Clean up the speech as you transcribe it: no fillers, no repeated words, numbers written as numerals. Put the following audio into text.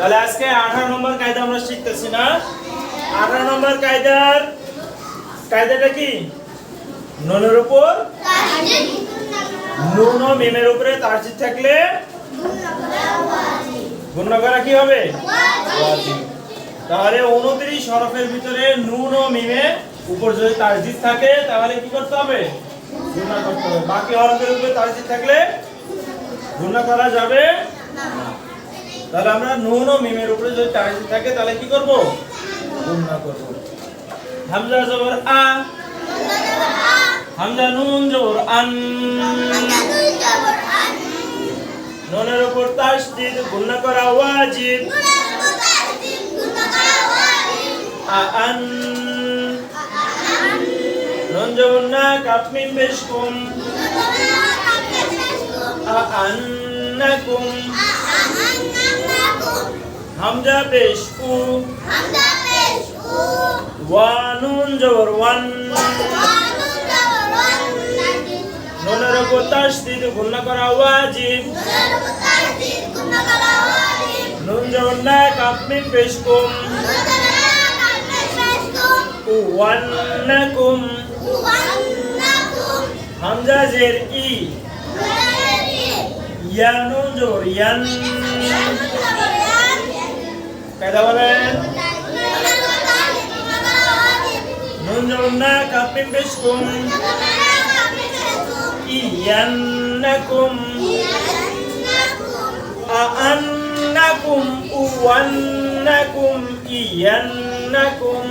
তাহলে আজকে 18 নম্বর কায়দা আমরা শিখতেছি না। 18 নম্বর কায়দাটা কি? নুনের উপর নুন ও মিমের উপরে তারজিদ থাকলে গুণ করা কি হবে? ওয়াজিব। তাহলে 29 হরফের ভিতরে নুন ও মিমের উপর যদি তারজিদ থাকে তাহলে কি করতে হবে? গুণ করতে হবে। বাকি হরফের উপরে তারজিদ থাকলে গুণ করা যাবে না। তাহলে আমরা নুন ও মিমের উপরে যদি তারজিদ থাকে তাহলে কি করব? গুণ করব। হামজা জবর আ, হামজা নুন জবর আন, নুনের উপর তাসদীদ গুণ করা ওয়াজিব। আন, নুন জবর না, কাফ মিম পেশ কুম, আন্নাকুম, হামজা পেশ উ, ওয়া নুন জবর ওয়ান, নুনের উপর তাসদীদ গুণ করা ওয়াজিব। নুন জবর না, কাফ মিম পেশ কুম, ওয়ান্নাকুম, হামজা জের ই, ইয়া নুন জবর ইয়ান। কায়দা বলেন। নুন জবর না, কাফ মিম পেশ কুম, ইয়ান্নাকুম, আন্নাকুম, ওয়ান্নাকুম, ইয়ান্নাকুম।